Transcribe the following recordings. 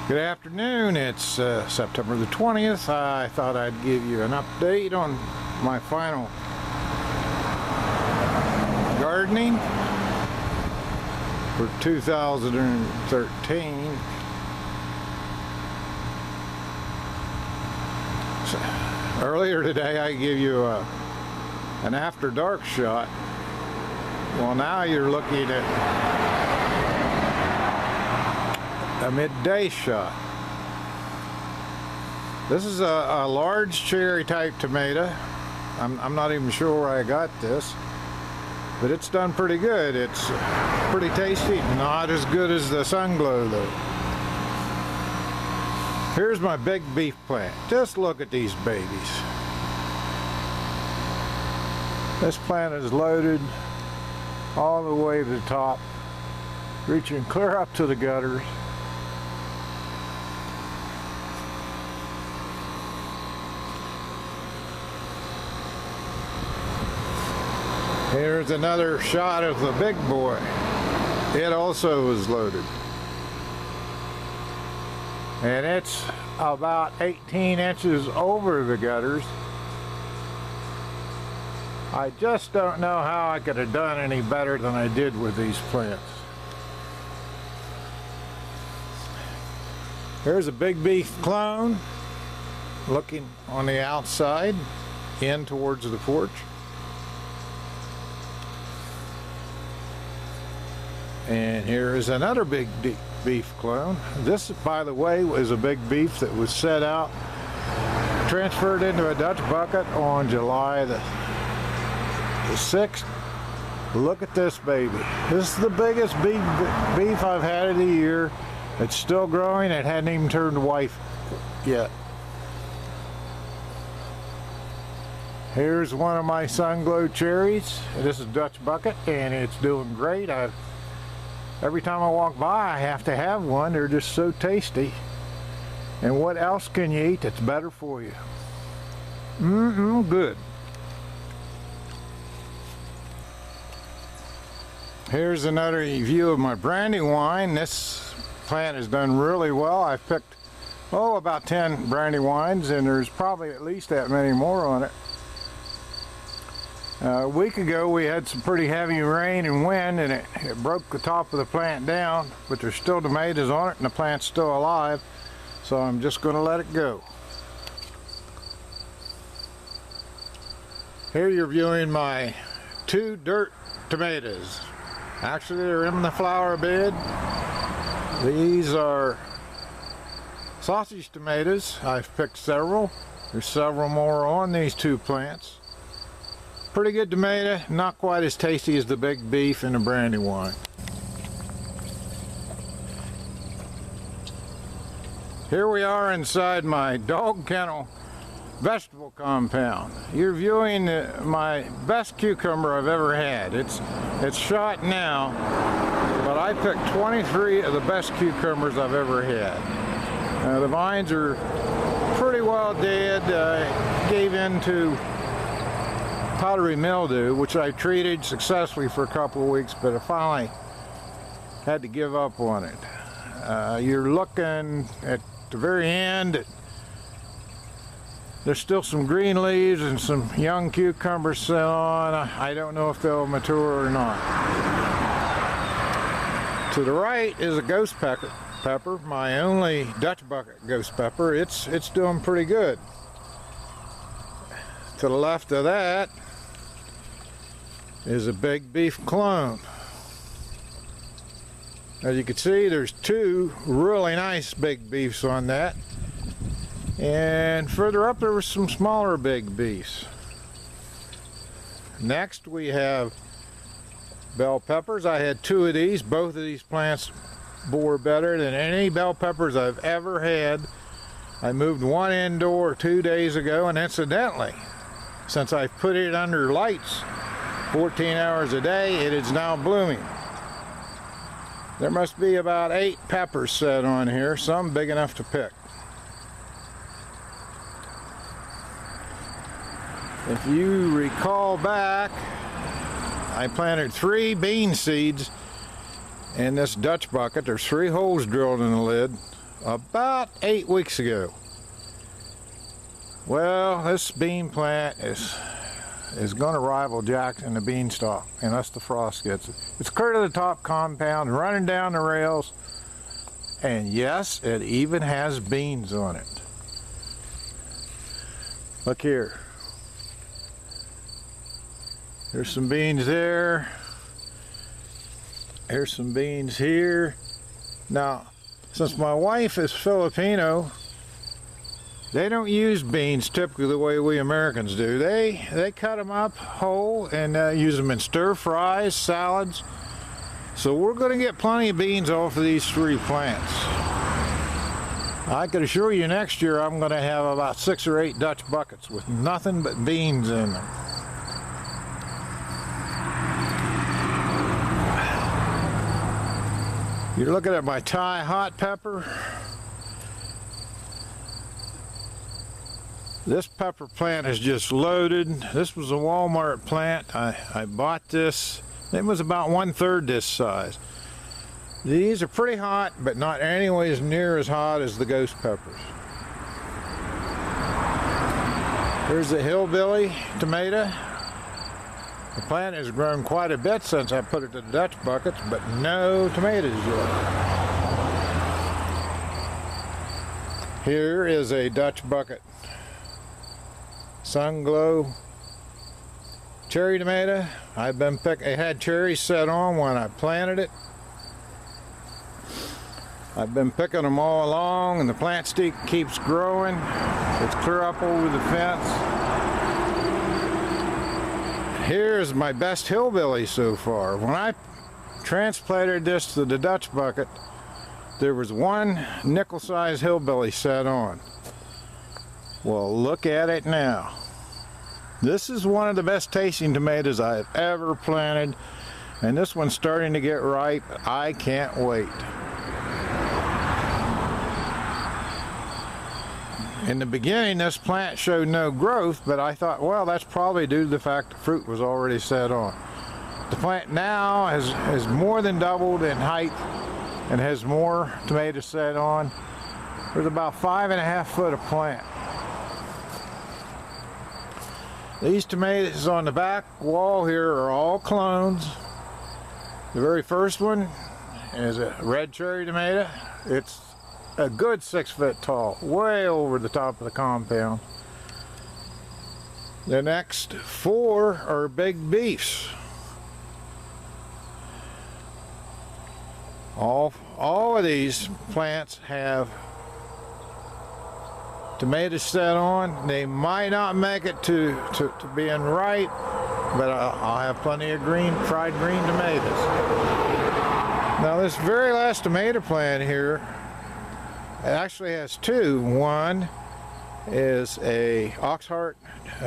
Good afternoon, it's September the 20th. I thought I'd give you an update on my final gardening for 2013. So, earlier today I gave you an after dark shot. Well, now you're looking at a midday shot. This is a large cherry type tomato. I'm not even sure where I got this, but it's done pretty good. It's pretty tasty. Not as good as the Sunglow though. Here's my big beef plant. Just look at these babies. This plant is loaded all the way to the top, reaching clear up to the gutters. Here's another shot of the big boy. It also was loaded. And it's about 18 inches over the gutters. I just don't know how I could have done any better than I did with these plants. Here's a big beef clone looking on the outside in towards the porch. And here is another big beef clone. This, by the way, was a big beef that was set out, transferred into a Dutch bucket on July the 6th. Look at this baby. This is the biggest beef I've had of the year. It's still growing. It hadn't even turned white yet. Here's one of my Sunglow cherries. This is Dutch bucket and it's doing great. Every time I walk by, I have to have one. They're just so tasty. And what else can you eat that's better for you? Good. Here's another view of my Brandywine. This plant has done really well. I've picked, about 10 Brandywines, and there's probably at least that many more on it. A week ago we had some pretty heavy rain and wind, and it broke the top of the plant down, but there's still tomatoes on it and the plant's still alive, so I'm just going to let it go. Here you're viewing my 2 dirt tomatoes. Actually, they're in the flower bed. These are sausage tomatoes. I've picked several. There's several more on these 2 plants. Pretty good tomato, not quite as tasty as the big beef and the Brandywine. Here we are inside my dog kennel vegetable compound. You're viewing my best cucumber I've ever had. It's shot now, but I picked 23 of the best cucumbers I've ever had. The vines are pretty well dead. Gave in to powdery mildew, which I treated successfully for a couple of weeks, but I finally had to give up on it. You're looking at the very end. There's still some green leaves and some young cucumbers still on. I don't know if they'll mature or not. To the right is a ghost pepper, my only Dutch bucket ghost pepper. It's doing pretty good. To the left of that is a big beef clone. As you can see, there's 2 really nice big beefs on that. And further up there were some smaller big beefs. Next we have bell peppers. I had 2 of these. Both of these plants bore better than any bell peppers I've ever had. I moved one indoor 2 days ago, and incidentally, since I put it under lights 14 hours a day, it is now blooming. There must be about 8 peppers set on here, some big enough to pick. If you recall back, I planted 3 bean seeds in this Dutch bucket. There's 3 holes drilled in the lid. about 8 weeks ago. Well, this bean plant is going to rival Jackson the beanstalk unless the frost gets it. It's clear to the top compound, running down the rails, and yes, it even has beans on it. Look here. There's some beans there. Here's some beans here. Now, since my wife is Filipino, they don't use beans typically the way we Americans do. They cut them up whole and use them in stir fries, salads. So we're going to get plenty of beans off of these 3 plants. I can assure you next year I'm going to have about 6 or 8 Dutch buckets with nothing but beans in them. You're looking at my Thai hot pepper. This pepper plant is just loaded. This was a Walmart plant. I bought this. It was about 1/3 this size. These are pretty hot, but not anyways near as hot as the ghost peppers. Here's the hillbilly tomato. The plant has grown quite a bit since I put it to the Dutch buckets, but no tomatoes yet. Here is a Dutch bucket. Sunglow cherry tomato. It had cherries set on when I planted it. I've been picking them all along, and the plant keeps growing. It's clear up over the fence. Here's my best hillbilly so far. When I transplanted this to the Dutch bucket, there was one nickel-sized hillbilly set on. Well, look at it now. This is one of the best tasting tomatoes I've ever planted, and this one's starting to get ripe. I can't wait. In the beginning, this plant showed no growth, but I thought, well, that's probably due to the fact the fruit was already set on. The plant now has more than doubled in height and has more tomatoes set on. There's about 5.5 foot of plant. These tomatoes on the back wall here are all clones. The very first one is a red cherry tomato. It's a good 6 foot tall, way over the top of the compound. The next 4 are big beefs. All of these plants have tomatoes set on. They might not make it to being ripe, but I'll have plenty of fried green tomatoes. Now this very last tomato plant here, it actually has 2. One is a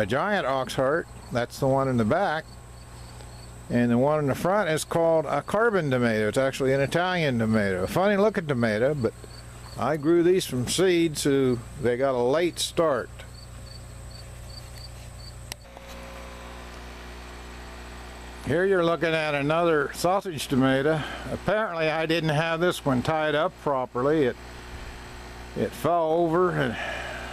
giant ox heart. That's the one in the back. And the one in the front is called a carbon tomato. It's actually an Italian tomato. A funny looking tomato, but I grew these from seed, so they got a late start. Here you're looking at another sausage tomato. Apparently I didn't have this one tied up properly. It fell over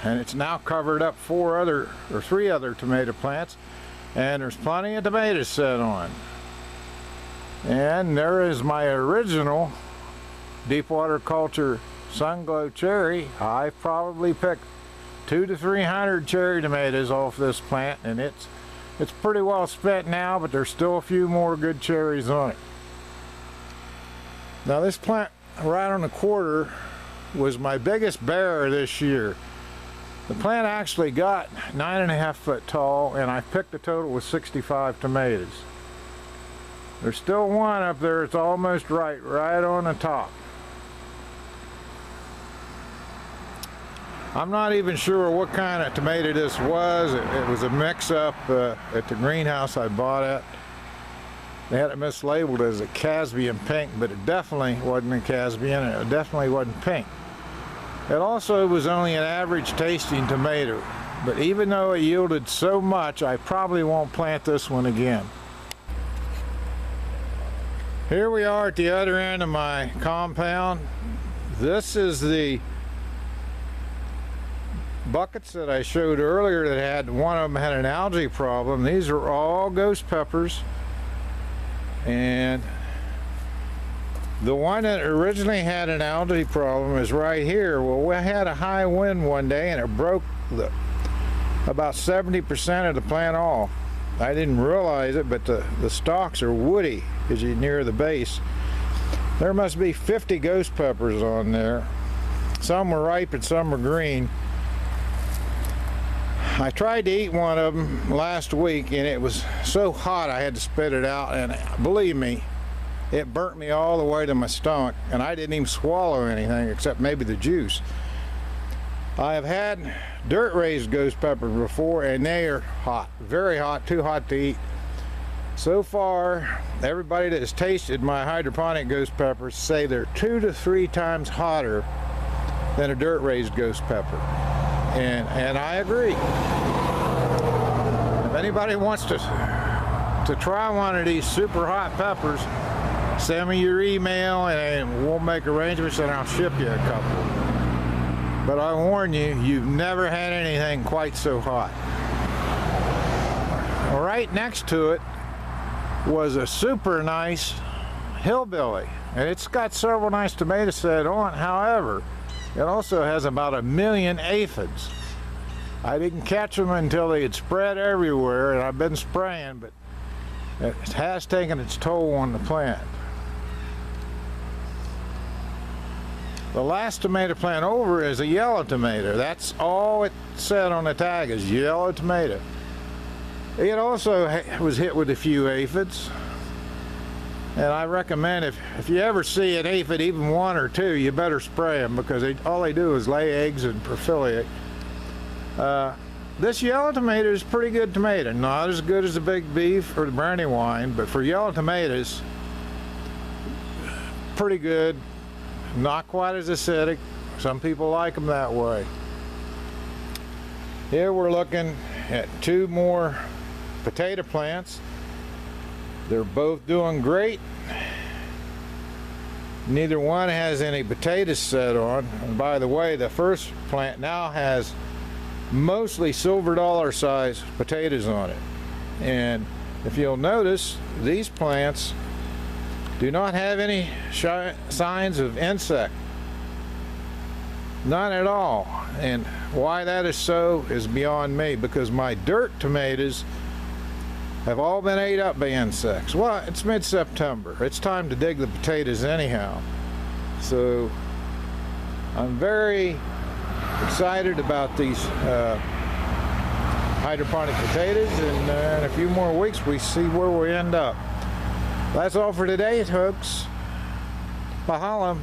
and it's now covered up 3 other tomato plants, and there's plenty of tomatoes set on. And there is my original Deepwater Culture Sunglow cherry. I probably picked 200 to 300 cherry tomatoes off this plant, and it's pretty well spent now, but there's still a few more good cherries on it. Now this plant right on the quarter was my biggest bearer this year. The plant actually got 9.5 foot tall, and I picked a total of 65 tomatoes. There's still one up there. It's almost right on the top. I'm not even sure what kind of tomato this was. It was a mix-up at the greenhouse I bought it. They had it mislabeled as a Caspian pink, but it definitely wasn't a Caspian, and it definitely wasn't pink. It also was only an average tasting tomato, but even though it yielded so much, I probably won't plant this one again. Here we are at the other end of my compound. This is the buckets that I showed earlier that had, one of them had an algae problem. These are all ghost peppers, and the one that originally had an algae problem is right here. Well, we had a high wind one day and it broke about 70% of the plant off. I didn't realize it, but the stalks are woody as you near the base. There must be 50 ghost peppers on there. Some were ripe and some were green. I tried to eat one of them last week and it was so hot I had to spit it out, and believe me, it burnt me all the way to my stomach, and I didn't even swallow anything except maybe the juice. I have had dirt raised ghost peppers before, and they are hot, very hot, too hot to eat. So far, everybody that has tasted my hydroponic ghost peppers say they're 2 to 3 times hotter than a dirt raised ghost pepper, and I agree. If anybody wants to try one of these super hot peppers, send me your email and we'll make arrangements and I'll ship you a couple. But I warn you, you've never had anything quite so hot. Right next to it was a super nice hillbilly, and it's got several nice tomato set on. However, it also has about 1 million aphids. I didn't catch them until they had spread everywhere, and I've been spraying, but it has taken its toll on the plant. The last tomato plant over is a yellow tomato. That's all it said on the tag, is yellow tomato. It also was hit with a few aphids. And I recommend, if you ever see an aphid, even 1 or 2, you better spray them, because all they do is lay eggs and perfoliate. This yellow tomato is pretty good tomato. Not as good as the Big Beef or the Brandywine, but for yellow tomatoes, pretty good. Not quite as acidic. Some people like them that way. Here we're looking at 2 more potato plants. They're both doing great. Neither one has any potatoes set on. And by the way, the first plant now has mostly silver dollar size potatoes on it. And if you'll notice, these plants do not have any signs of insect. None at all. And why that is so is beyond me, because my dirt tomatoes have all been ate up by insects. Well, it's mid-September. It's time to dig the potatoes anyhow. So I'm very excited about these hydroponic potatoes, and in a few more weeks we see where we end up. That's all for today, folks. Mahalo.